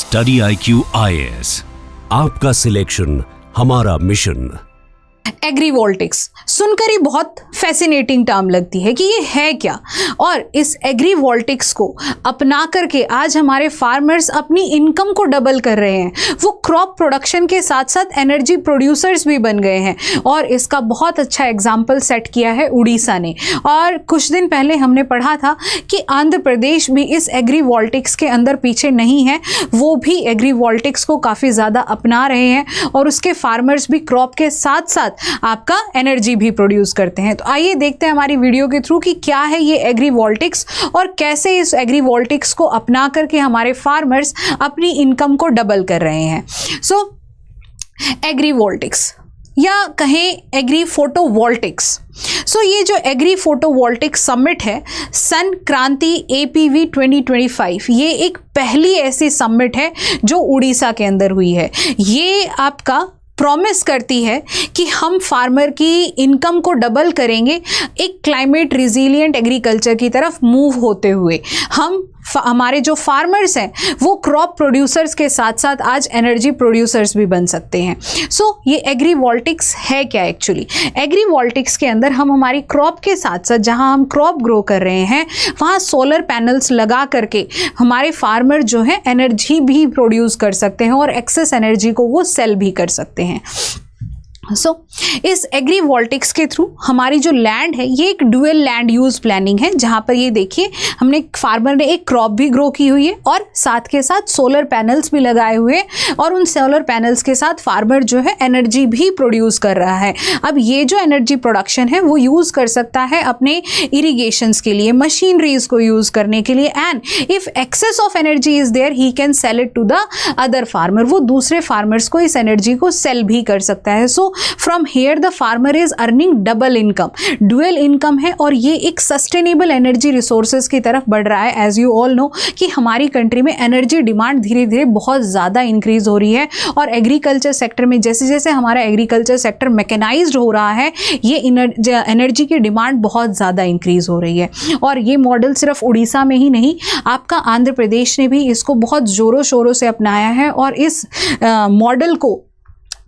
Study IQ IAS, आपका selection हमारा mission. एग्रीवोल्टिक्स सुनकर ही बहुत फैसिनेटिंग टर्म लगती है कि ये है क्या, और इस एग्रीवोल्टिक्स को अपना करके आज हमारे फार्मर्स अपनी इनकम को डबल कर रहे हैं। वो क्रॉप प्रोडक्शन के साथ साथ एनर्जी प्रोड्यूसर्स भी बन गए हैं, और इसका बहुत अच्छा एग्जाम्पल सेट किया है उड़ीसा ने। और कुछ दिन पहले हमने पढ़ा था कि आंध्र प्रदेश भी इस एग्रीवोल्टिक्स के अंदर पीछे नहीं है, वो भी एग्रीवोल्टिक्स को काफ़ी ज़्यादा अपना रहे हैं, और उसके फार्मर्स भी क्रॉप के साथ साथ आपका एनर्जी भी प्रोड्यूस करते हैं। तो आइए देखते हैं हमारी वीडियो के थ्रू कि क्या है ये एग्रीवोल्टिक्स और कैसे इस एग्रीवोल्टिक्स को अपना करके हमारे फार्मर्स अपनी इनकम को डबल कर रहे हैं। सो एग्रीवोल्टिक्स या कहें एग्री फोटोवोल्टिक्स। सो ये जो एग्री फोटोवोल्टिक समिट है, सन क्रांति APV 2025, ये एक पहली ऐसी समिट है जो उड़ीसा के अंदर हुई है। ये आपका प्रॉमिस करती है कि हम फार्मर की इनकम को डबल करेंगे, एक क्लाइमेट रिजिलिएंट एग्रीकल्चर की तरफ मूव होते हुए। हमारे जो फार्मर्स हैं वो क्रॉप प्रोड्यूसर्स के साथ साथ आज एनर्जी प्रोड्यूसर्स भी बन सकते हैं। सो ये एग्रीवोल्टिक्स है क्या एक्चुअली? एग्रीवोल्टिक्स के अंदर हम हमारी क्रॉप के साथ साथ जहां हम क्रॉप ग्रो कर रहे हैं वहां सोलर पैनल्स लगा करके हमारे फार्मर जो है एनर्जी भी प्रोड्यूस कर सकते हैं, और एक्सेस एनर्जी को वो सेल भी कर सकते हैं। सो इस एग्रीवोल्टिक्स के थ्रू हमारी जो लैंड है ये एक डुअल लैंड यूज प्लानिंग है, जहाँ पर ये देखिए हमने फार्मर ने एक क्रॉप भी ग्रो की हुई है और साथ के साथ सोलर पैनल्स भी लगाए हुए हैं, और उन सोलर पैनल्स के साथ फार्मर जो है एनर्जी भी प्रोड्यूस कर रहा है। अब ये जो एनर्जी प्रोडक्शन है वो यूज़ कर सकता है अपने इरीगेशंस के लिए, मशीनरीज को यूज़ करने के लिए, and if excess of energy is there he can sell it to the other farmer. वो दूसरे फार्मर्स को इस एनर्जी को सेल भी कर सकता है। So from here the farmer is earning double income, dual income है, और ये एक सस्टेनेबल एनर्जी रिसोर्सेज की तरफ बढ़ रहा है। एज यू ऑल नो कि हमारी कंट्री में एनर्जी डिमांड धीरे धीरे बहुत ज़्यादा इंक्रीज हो रही है, और एग्रीकल्चर सेक्टर में जैसे जैसे हमारा एग्रीकल्चर सेक्टर मैकेनाइज्ड हो रहा है, ये एनर्जी की डिमांड बहुत ज़्यादा इंक्रीज हो रही है। और ये मॉडल सिर्फ उड़ीसा में ही नहीं, आपका आंध्र प्रदेश ने भी इसको बहुत ज़ोरों शोरों से अपनाया है, और इस मॉडल को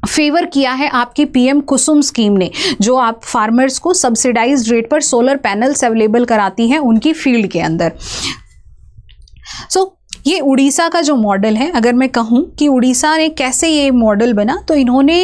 फेवर किया है आपकी PM कुसुम स्कीम ने, जो आप फार्मर्स को सब्सिडाइज्ड रेट पर सोलर पैनल्स अवेलेबल कराती है उनकी फील्ड के अंदर। सो ये उड़ीसा का जो मॉडल है, अगर मैं कहूँ कि उड़ीसा ने कैसे ये मॉडल बना, तो इन्होंने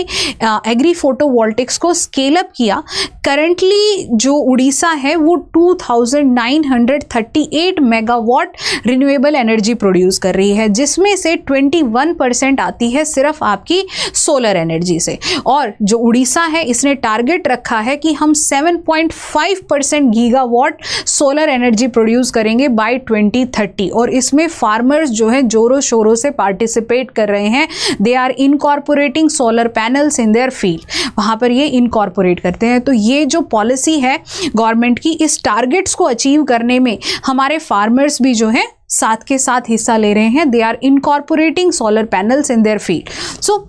एग्री फोटोवोल्टिक्स को स्केल अप किया। करंटली जो उड़ीसा है वो 2938 मेगावाट रिन्यूएबल एनर्जी प्रोड्यूस कर रही है, जिसमें से 21% आती है सिर्फ आपकी सोलर एनर्जी से। और जो उड़ीसा है इसने टारगेट रखा है कि हम 7.5% गीगावाट सोलर एनर्जी प्रोड्यूस करेंगे बाय 2030, और इसमें फार्मर्स जो है जोरों शोरों से पार्टिसिपेट कर रहे हैं। They are incorporating solar panels in their field, वहां पर ये इनकॉर्पोरेट करते हैं। तो ये जो पॉलिसी है गवर्नमेंट की, इस टारगेट्स को अचीव करने में हमारे फार्मर्स भी जो है साथ के साथ हिस्सा ले रहे हैं। They are incorporating solar panels in their field. So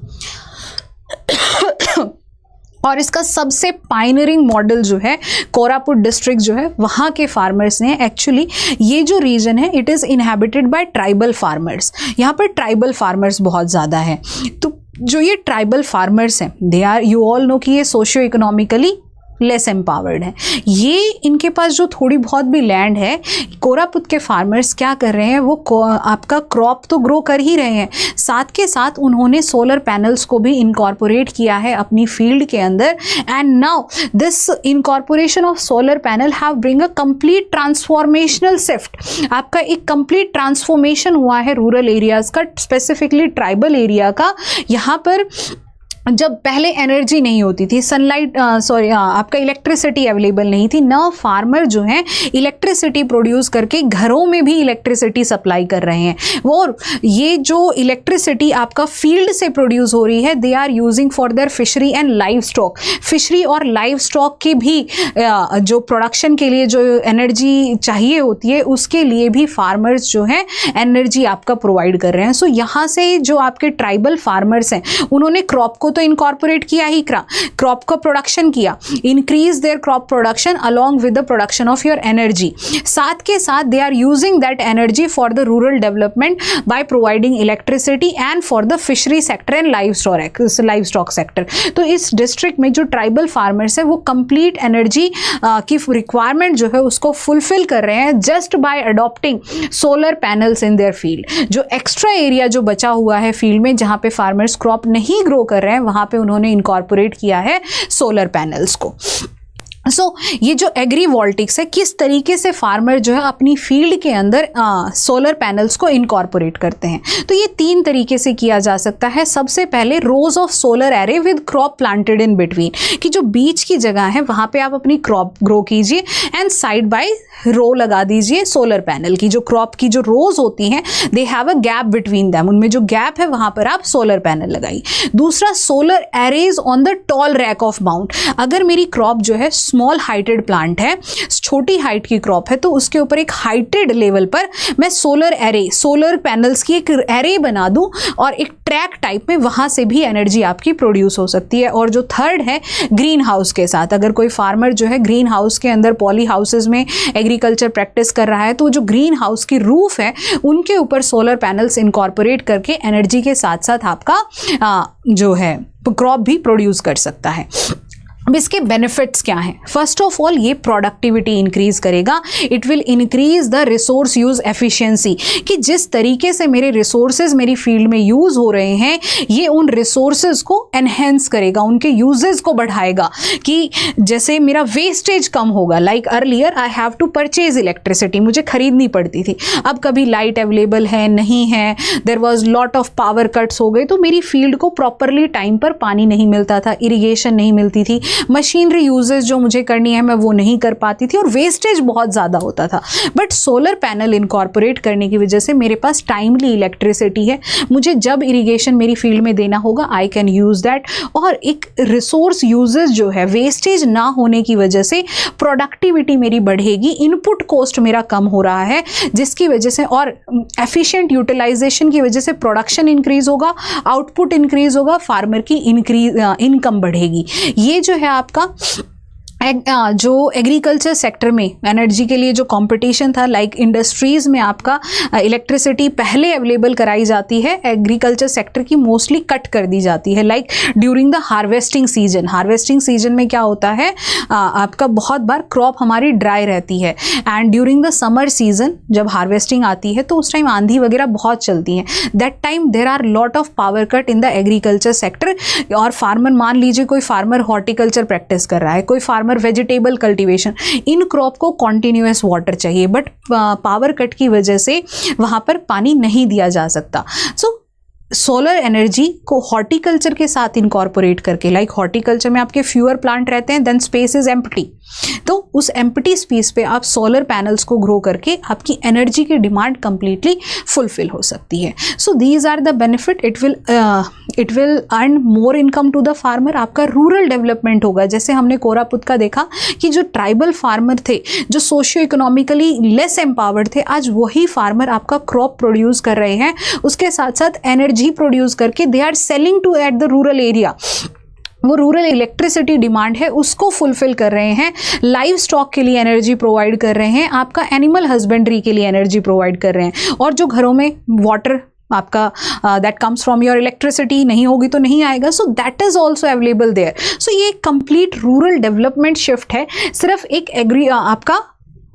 और इसका सबसे पायनियरिंग मॉडल जो है कोरापुट डिस्ट्रिक्ट जो है वहाँ के फार्मर्स ने, एक्चुअली ये जो रीजन है it is inhabited bye tribal farmers. यहाँ पर ट्राइबल फार्मर्स बहुत ज़्यादा है। तो जो ये ट्राइबल फार्मर्स हैं, they are, you all know कि ये सोशियो इकोनॉमिकली लेस एम्पावर्ड है। ये इनके पास जो थोड़ी बहुत भी लैंड है, कोरापुट के फार्मर्स क्या कर रहे हैं, वो आपका क्रॉप तो ग्रो कर ही रहे हैं, साथ के साथ उन्होंने सोलर पैनल्स को भी इनकॉर्पोरेट किया है अपनी फील्ड के अंदर। And now this incorporation of solar panel have bring a complete transformational shift. आपका एक कंप्लीट ट्रांसफॉर्मेशन हुआ है रूरल एरियाज का, स्पेसिफिकली ट्राइबल एरिया का। यहाँ पर जब पहले एनर्जी नहीं होती थी, सनलाइट आपका इलेक्ट्रिसिटी अवेलेबल नहीं थी, न फार्मर जो हैं इलेक्ट्रिसिटी प्रोड्यूस करके घरों में भी इलेक्ट्रिसिटी सप्लाई कर रहे हैं। और ये जो इलेक्ट्रिसिटी आपका फील्ड से प्रोड्यूस हो रही है, they are using for their fishery and livestock. Fishery और लाइव स्टॉक के भी जो प्रोडक्शन के लिए जो एनर्जी चाहिए होती है, उसके लिए भी फार्मर्स जो हैं एनर्जी आपका प्रोवाइड कर रहे हैं। सो यहाँ से जो आपके ट्राइबल फार्मर्स हैं उन्होंने क्रॉप को तो इनकॉर्पोरेट किया ही, क्रॉप का प्रोडक्शन किया, increase their crop production along with the production of your energy. साथ के साथ they are using that energy for the rural development by providing electricity and for the fishery sector and livestock sector. तो इस district में जो tribal farmers है वो complete energy की रिक्वायरमेंट जो है उसको फुलफिल कर रहे हैं just by adopting solar panels in their field. जो एक्स्ट्रा एरिया जो बचा हुआ है फील्ड में जहां पे फार्मर्स क्रॉप नहीं ग्रो कर रहे हैं वहां पे उन्होंने इनकॉर्पोरेट किया है सोलर पैनल्स को। ये जो एग्रीवोल्टिक्स है, किस तरीके से फार्मर जो है अपनी फील्ड के अंदर सोलर पैनल्स को इनकॉर्पोरेट करते हैं, तो ये 3 तरीके से किया जा सकता है। सबसे पहले रोज of solar array with crop planted in between, कि जो बीच की जगह है वहां पे आप अपनी क्रॉप ग्रो कीजिए एंड साइड बाय रो लगा दीजिए सोलर पैनल की। जो क्रॉप की जो रोज होती हैं they have a gap between them, उनमें जो गैप है वहां पर आप सोलर पैनल लगाइए। दूसरा, solar arrays on the tall rack of mount. अगर मेरी क्रॉप जो है स्मॉल हाइटेड प्लांट है, छोटी हाइट की क्रॉप है, तो उसके ऊपर एक हाइटेड लेवल पर मैं सोलर एरे, सोलर पैनल्स की एक एरे बना दूं और एक ट्रैक टाइप में वहां से भी एनर्जी आपकी प्रोड्यूस हो सकती है। और जो थर्ड है ग्रीन हाउस के साथ, अगर कोई फार्मर जो है ग्रीन हाउस के अंदर पॉली हाउसेज में एग्रीकल्चर प्रैक्टिस कर रहा है तो जो ग्रीन हाउस की रूफ है उनके ऊपर सोलर पैनल्स इनकॉर्पोरेट करके एनर्जी के साथ साथ आपका जो है क्रॉप भी प्रोड्यूस कर सकता है। अब इसके बेनिफिट्स क्या हैं? फर्स्ट ऑफ ऑल ये प्रोडक्टिविटी इंक्रीज करेगा, it will increase the resource use efficiency, कि जिस तरीके से मेरे रिसोर्सेज मेरी फील्ड में यूज हो रहे हैं ये उन रिसोर्सेज को एनहेंस करेगा, उनके यूजेस को बढ़ाएगा, कि जैसे मेरा वेस्टेज कम होगा। Like earlier I have to purchase electricity, मुझे खरीदनी पड़ती थी, अब कभी लाइट अवेलेबल है नहीं है, there was lot of power cuts हो गए तो मेरी फील्ड को प्रॉपरली टाइम पर पानी नहीं मिलता था, इरिगेशन नहीं मिलती थी, मशीनरी यूजेस जो मुझे करनी है मैं वो नहीं कर पाती थी और वेस्टेज बहुत ज़्यादा होता था। बट सोलर पैनल इनकॉर्पोरेट करने की वजह से मेरे पास टाइमली इलेक्ट्रिसिटी है, मुझे जब इरिगेशन मेरी फील्ड में देना होगा आई कैन यूज़ दैट, और एक रिसोर्स यूजेस जो है वेस्टेज ना होने की वजह से प्रोडक्टिविटी मेरी बढ़ेगी, इनपुट कॉस्ट मेरा कम हो रहा है जिसकी वजह से, और एफिशिएंट यूटिलाइजेशन की वजह से प्रोडक्शन इंक्रीज होगा, आउटपुट इंक्रीज होगा, फार्मर की इनकम बढ़ेगी। ये जो है आपका जो एग्रीकल्चर सेक्टर में एनर्जी के लिए जो कंपटीशन था, लाइक इंडस्ट्रीज़ में आपका इलेक्ट्रिसिटी पहले अवेलेबल कराई जाती है, एग्रीकल्चर सेक्टर की मोस्टली कट कर दी जाती है, like during the harvesting season. Harvesting season में क्या होता है आपका बहुत बार क्रॉप हमारी ड्राई रहती है, and during the summer season जब हार्वेस्टिंग आती है तो उस टाइम आंधी वगैरह बहुत चलती हैं, that time there are lot of power cut in the agriculture sector. और फार्मर, मान लीजिए कोई फार्मर हॉर्टिकल्चर प्रैक्टिस कर रहा है, कोई farmer vegetable cultivation, in crop को कॉन्टिन्यूअस वाटर चाहिए, बट पावर कट की वजह से वहां पर पानी नहीं दिया जा सकता। सोलर एनर्जी को हॉर्टिकल्चर के साथ इनकॉर्पोरेट करके, लाइक हॉर्टिकल्चर में आपके फ्यूअर प्लांट रहते हैं, देन स्पेस इज एम्प्टी, तो उस एम्प्टी स्पेस पे आप सोलर पैनल्स को ग्रो करके आपकी एनर्जी की डिमांड कंप्लीटली फुलफिल हो सकती है। So these are the benefit, it will earn more income to the farmer, आपका रूरल डेवलपमेंट होगा। जैसे हमने कोरापुट का देखा कि जो ट्राइबल फार्मर थे, जो सोशियो इकोनॉमिकली लेस एम्पावर्ड थे, आज वही फार्मर आपका क्रॉप प्रोड्यूस कर रहे हैं, उसके साथ साथ एनर्जी प्रोड्यूस करके they are selling to at the rural area. वो रूरल इलेक्ट्रिसिटी डिमांड है उसको फुलफिल कर रहे हैं, लाइव स्टॉक के लिए एनर्जी प्रोवाइड कर रहे हैं, आपका एनिमल हस्बेंड्री के लिए एनर्जी प्रोवाइड कर रहे हैं, और जो घरों में वाटर आपका that comes from your electricity नहीं होगी तो नहीं आएगा, so that is also available there. So ये कंप्लीट रूरल डेवलपमेंट शिफ्ट है, सिर्फ एक आपका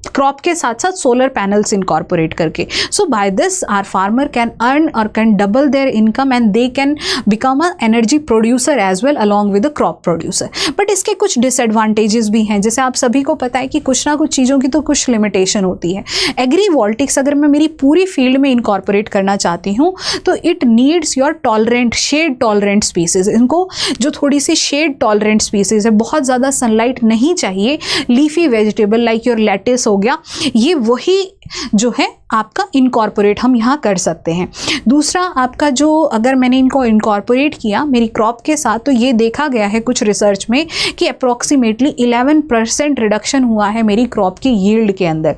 क्रॉप के साथ साथ सोलर पैनल्स इनकॉर्पोरेट करके। So by this our farmer can earn और can double their income and they can become a energy producer as well along with the crop producer. But इसके कुछ डिसएडवांटेजेस भी हैं, जैसे आप सभी को पता है कि कुछ ना कुछ चीज़ों की तो कुछ लिमिटेशन होती है। एग्रीवोल्टिक्स अगर मैं मेरी पूरी फील्ड में इनकॉर्पोरेट करना चाहती हूँ तो it needs your tolerant, shade tolerant species. इनको जो थोड़ी सी शेड टॉलरेंट स्पीसीज है, बहुत ज़्यादा सनलाइट नहीं चाहिए, leafy vegetable like your lettuce हो गया, ये वही जो है आपका इनकॉर्पोरेट हम यहाँ कर सकते हैं। दूसरा आपका जो, अगर मैंने इनको इनकॉर्पोरेट किया मेरी क्रॉप के साथ, तो ये देखा गया है कुछ रिसर्च में कि अप्रॉक्सीमेटली 11% रिडक्शन हुआ है मेरी क्रॉप की यील्ड के अंदर।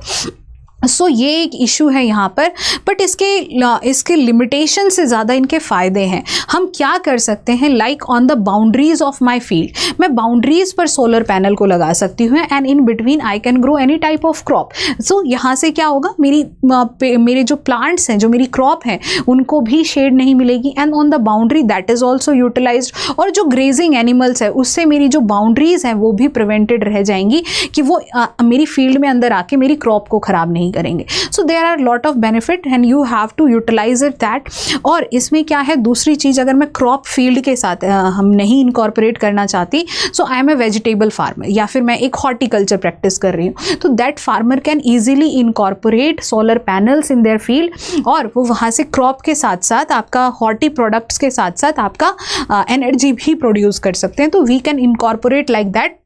सो ये एक इशू है यहाँ पर, बट इसके लिमिटेशन से ज़्यादा इनके फ़ायदे हैं। हम क्या कर सकते हैं, like on the boundaries of my field, मैं बाउंड्रीज पर सोलर पैनल को लगा सकती हूँ and in between I can grow any type of crop. So यहाँ से क्या होगा, मेरे जो प्लांट्स हैं, जो मेरी क्रॉप हैं, उनको भी शेड नहीं मिलेगी and on the boundary that is also utilised. और जो ग्रेजिंग एनिमल्स है उससे मेरी जो बाउंड्रीज हैं वो भी प्रिवेंटेड रह जाएंगी कि वो मेरी फील्ड में अंदर आके मेरी क्रॉप को ख़राब नहीं करेंगे। So there are lot of benefit and you have to utilise it that. और इसमें क्या है, दूसरी चीज़, अगर मैं क्रॉप फील्ड के साथ हम नहीं इनकॉर्पोरेट करना चाहती, so I am a vegetable farmer या फिर मैं एक हॉर्टिकल्चर प्रैक्टिस कर रही हूँ, तो that farmer can easily incorporate solar panels in their field और वो वहाँ से क्रॉप के साथ साथ आपका हॉर्टी प्रोडक्ट्स के साथ साथ आपका एनर्जी भी प्रोड्यूस कर सकते हैं। तो we can incorporate like that.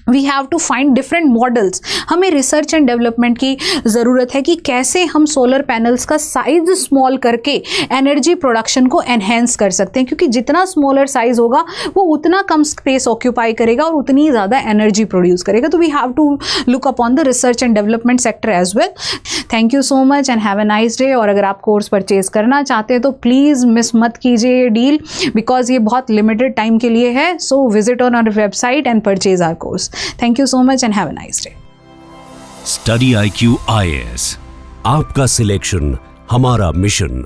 We have to find different models. हमें रिसर्च एंड डेवलपमेंट की ज़रूरत है कि कैसे हम सोलर पैनल्स का साइज स्मॉल करके एनर्जी प्रोडक्शन को एनहेंस कर सकते हैं, क्योंकि जितना स्मॉलर साइज होगा वो उतना कम स्पेस ऑक्यूपाई करेगा और उतनी ज़्यादा एनर्जी प्रोड्यूस करेगा। तो we have to look upon the research and development sector as well. Thank you so much and have a nice day. और अगर आप कोर्स परचेज करना चाहते हैं तो प्लीज़ मिस मत कीजिए ये डील, बिकॉज ये बहुत लिमिटेड टाइम के लिए है। So visit on our website and purchase our course. Thank you so much and have a nice day. Study IQ IAS, आपका सिलेक्शन हमारा मिशन।